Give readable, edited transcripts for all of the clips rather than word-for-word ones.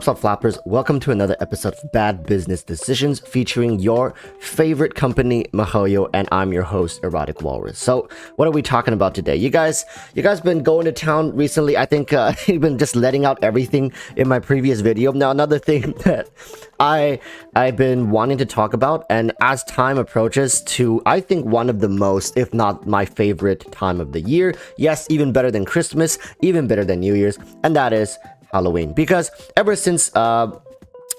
Sup flappers, welcome to another episode of Bad Business Decisions featuring your favorite company, MiHoYo, and I'm your host, Erotic Walrus. So, what are we talking about today? You guys been going to town recently. I think you've been just letting out everything in my previous video. Now, another thing that I've been wanting to talk about, and as time approaches to, I think, one of the most, if not my favorite time of the year. Yes, even better than Christmas, even better than New Year's, and that is Halloween. Because ever since I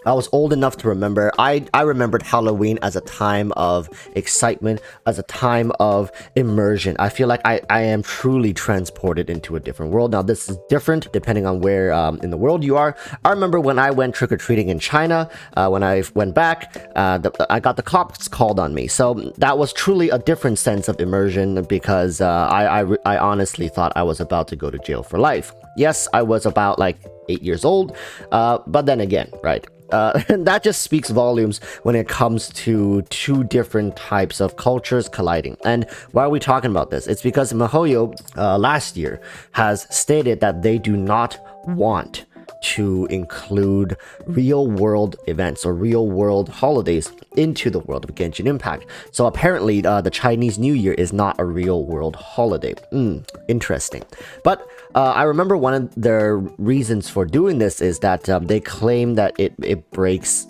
was old enough to remember, I remembered Halloween as a time of excitement, as a time of immersion. I feel like I am truly transported into a different world. Now, this is different depending on where in the world you are. I remember when I went trick-or-treating in China, when I went back, I got the cops called on me. So that was truly a different sense of immersion because I honestly thought I was about to go to jail for life. Yes, I was about like 8 years old, but then again, right? And that just speaks volumes when it comes to two different types of cultures colliding. And why are we talking about this? It's because MiHoYo last year has stated that they do not want to include real-world events or real-world holidays into the world of Genshin Impact. So apparently, the Chinese New Year is not a real-world holiday. Interesting. But I remember one of their reasons for doing this is that they claim that it breaks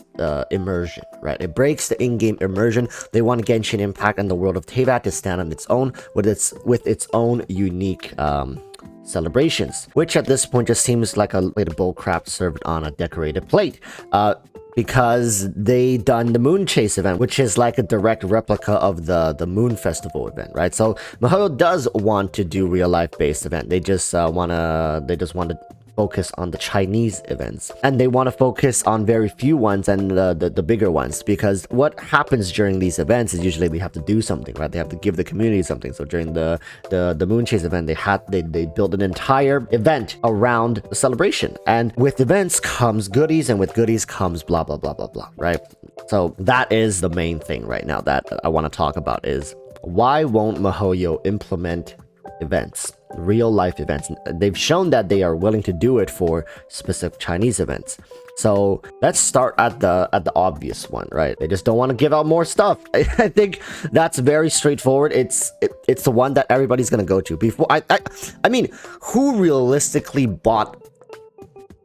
immersion, right? It breaks the in-game immersion. They want Genshin Impact and the world of Teyvat to stand on its own with its own unique celebrations, which at this point just seems like a plate of bullcrap served on a decorated plate. Because they done the Moon Chase event, which is like a direct replica of the Moon Festival event, right? So MiHoYo does want to do real life based event. They just want to focus on the Chinese events, and they want to focus on very few ones and the bigger ones, because what happens during these events is usually they have to do something, right? They have to give the community something. So during the Moon Chase event, they built an entire event around the celebration, and with events comes goodies, and with goodies comes blah blah blah blah blah, right? So that is the main thing right now that I want to talk about is why won't MiHoYo implement events, real life events? They've shown that they are willing to do it for specific Chinese events. So let's start at the obvious one, right? They just don't want to give out more stuff. I think that's very straightforward. It's the one that everybody's gonna go to. Before I mean, who realistically bought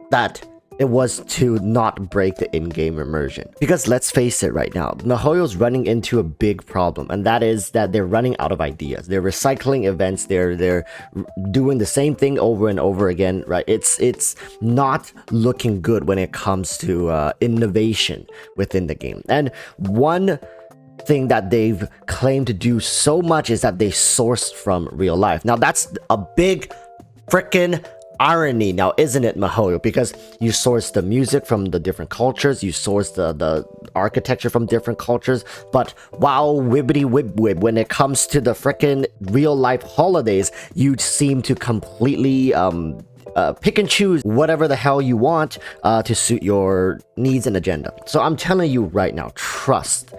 that it was to not break the in-game immersion? Because let's face it right now, MiHoYo's running into a big problem, and that is that they're running out of ideas. They're recycling events. They're doing the same thing over and over again, right? It's not looking good when it comes to innovation within the game. And one thing that they've claimed to do so much is that they source from real life. Now that's a big freaking irony now, isn't it, MiHoYo? Because you source the music from the different cultures, you source the architecture from different cultures, but wow, wibbity wib, when it comes to the freaking real life holidays, you seem to completely pick and choose whatever the hell you want to suit your needs and agenda. So I'm telling you right now, trust.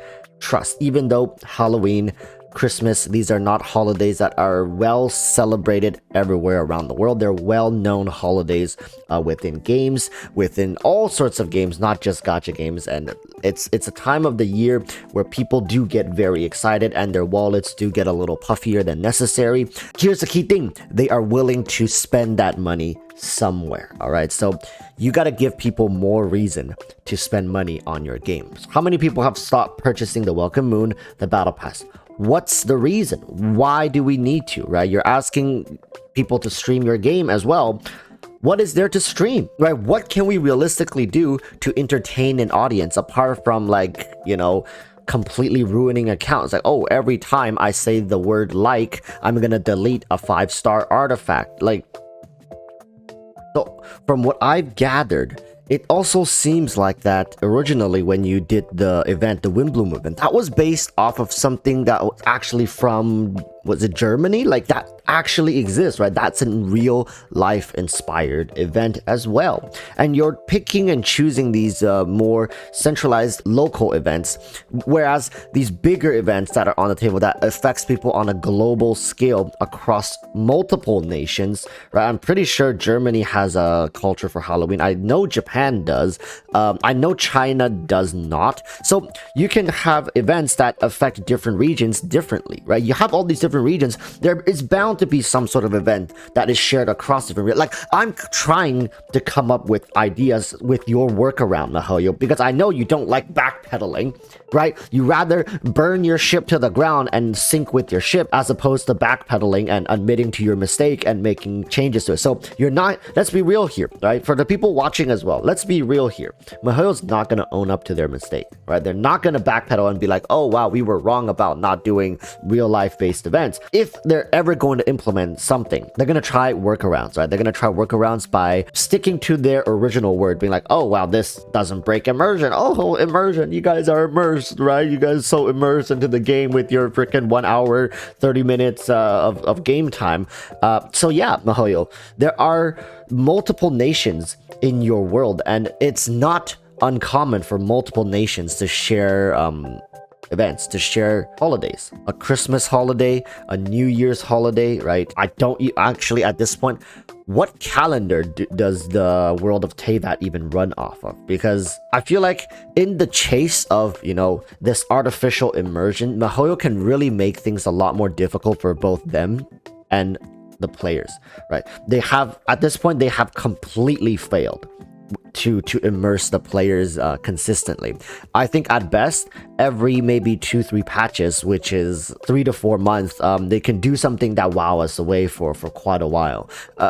Even though Halloween, Christmas, these are not holidays that are well celebrated everywhere around the world. They're well-known holidays within games, within all sorts of games, not just gacha games. And it's a time of the year where people do get very excited and their wallets do get a little puffier than necessary. Here's the key thing: they are willing to spend that money somewhere. All right, so you got to give people more reason to spend money on your games. How many people have stopped purchasing the Welcome Moon, the Battle Pass? What's the reason? Why do we need to, right? You're asking people to stream your game as well. What is there to stream, right? What can we realistically do to entertain an audience apart from, like, you know, completely ruining accounts? Like, oh, every time I say the word like, I'm gonna delete a 5-star artifact. Like, so from what I've gathered, it also seems like that originally when you did the event, the Windbloom event, that was based off of something that was actually from was it Germany? Like that actually exists, right? That's a real life inspired event as well. And you're picking and choosing these more centralized local events, whereas these bigger events that are on the table that affects people on a global scale across multiple nations, right? I'm pretty sure Germany has a culture for Halloween. I know Japan does. I know China does not. So you can have events that affect different regions differently, right? You have all these different regions. There is bound to be some sort of event that is shared across different regions. Like, I'm trying to come up with ideas with your workaround, Mahoyo, because I know you don't like backpedaling, right? You rather burn your ship to the ground and sink with your ship as opposed to backpedaling and admitting to your mistake and making changes to it. So you're not, let's be real here, right? For the people watching as well, let's be real here. Mahoyo's not going to own up to their mistake, right? They're not going to backpedal and be like, oh wow, we were wrong about not doing real life based events. If they're ever going to implement something, they're going to try workarounds, right? They're going to try workarounds by sticking to their original word, being like, oh wow, this doesn't break immersion. Oh, immersion, you guys are immersed, right? You guys so immersed into the game with your freaking 1 hour 30 minutes of game time. So yeah, Mahoyo, there are multiple nations in your world, and it's not uncommon for multiple nations to share events, to share holidays. A Christmas holiday, a New Year's holiday, right? I don't actually, at this point, what calendar does the world of Teyvat even run off of? Because I feel like in the chase of, you know, this artificial immersion, Mahoyo can really make things a lot more difficult for both them and the players, right? They have, at this point, they have completely failed to immerse the players consistently. I think at best every maybe 2-3 patches, which is 3 to 4 months, they can do something that wow us away for quite a while,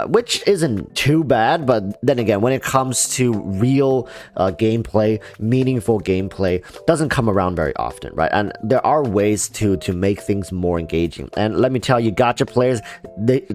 which isn't too bad. But then again, when it comes to real gameplay, meaningful gameplay doesn't come around very often, right? And there are ways to make things more engaging. And let me tell you, gacha players, they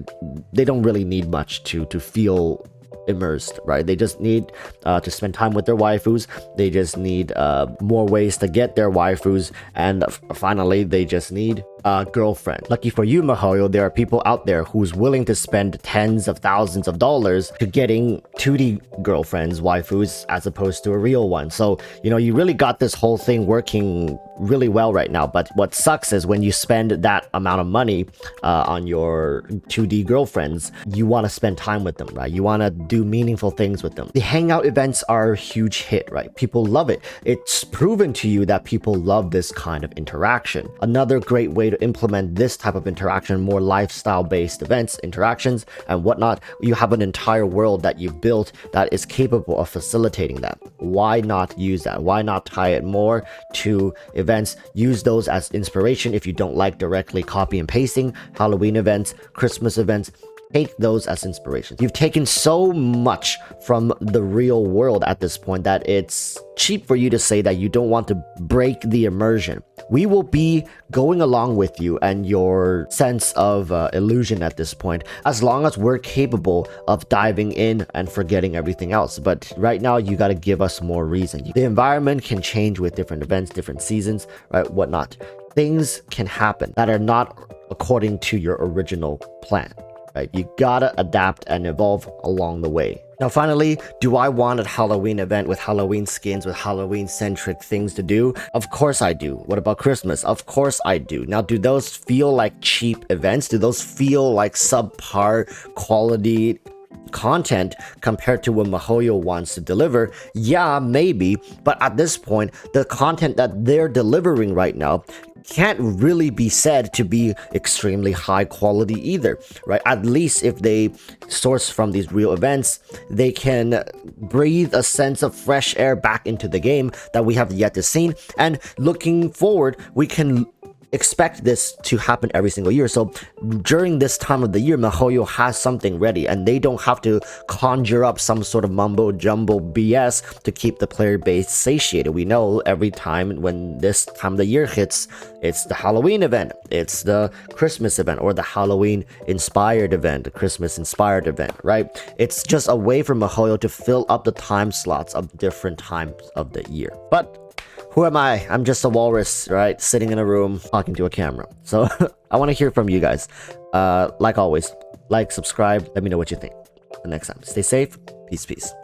don't really need much to feel immersed, right? They just need to spend time with their waifus. They just need more ways to get their waifus, and finally they just need a girlfriend. Lucky for you, Mahoyo, there are people out there who's willing to spend tens of thousands of dollars to getting 2D girlfriends, waifus, as opposed to a real one. So, you know, you really got this whole thing working really well right now. But what sucks is when you spend that amount of money on your 2D girlfriends, you want to spend time with them, right? You want to do meaningful things with them. The hangout events are a huge hit, right? People love it. It's proven to you that people love this kind of interaction. Another great way to implement this type of interaction, more lifestyle based events, interactions and whatnot, you have an entire world that you've built that is capable of facilitating that. Why not use that? Why not tie it more to events? Use those as inspiration. If you don't like directly copy and pasting Halloween events, Christmas events, take those as inspirations. You've taken so much from the real world at this point that it's cheap for you to say that you don't want to break the immersion. We will be going along with you and your sense of illusion at this point, as long as we're capable of diving in and forgetting everything else. But right now, you got to give us more reason. The environment can change with different events, different seasons, right? Whatnot. Things can happen that are not according to your original plan. Right? You gotta adapt and evolve along the way. Now finally, do I want a Halloween event with Halloween skins, with Halloween-centric things to do? Of course I do. What about Christmas? Of course I do. Now, do those feel like cheap events? Do those feel like subpar quality content compared to what Mahoyo wants to deliver? Yeah, maybe. But at this point, the content that they're delivering right now can't really be said to be extremely high quality either, right? At least if they source from these real events, they can breathe a sense of fresh air back into the game that we have yet to see. And looking forward, we can expect this to happen every single year. So during this time of the year, Mahoyo has something ready, and they don't have to conjure up some sort of mumbo jumbo BS to keep the player base satiated. We know every time when this time of the year hits, it's the Halloween event, it's the Christmas event, or the Halloween inspired event, the Christmas inspired event, right? It's just a way for Mahoyo to fill up the time slots of different times of the year. But who am I? I'm just a walrus, right? Sitting in a room talking to a camera. So I want to hear from you guys. Like always, like, subscribe, let me know what you think. Until next time, stay safe. Peace.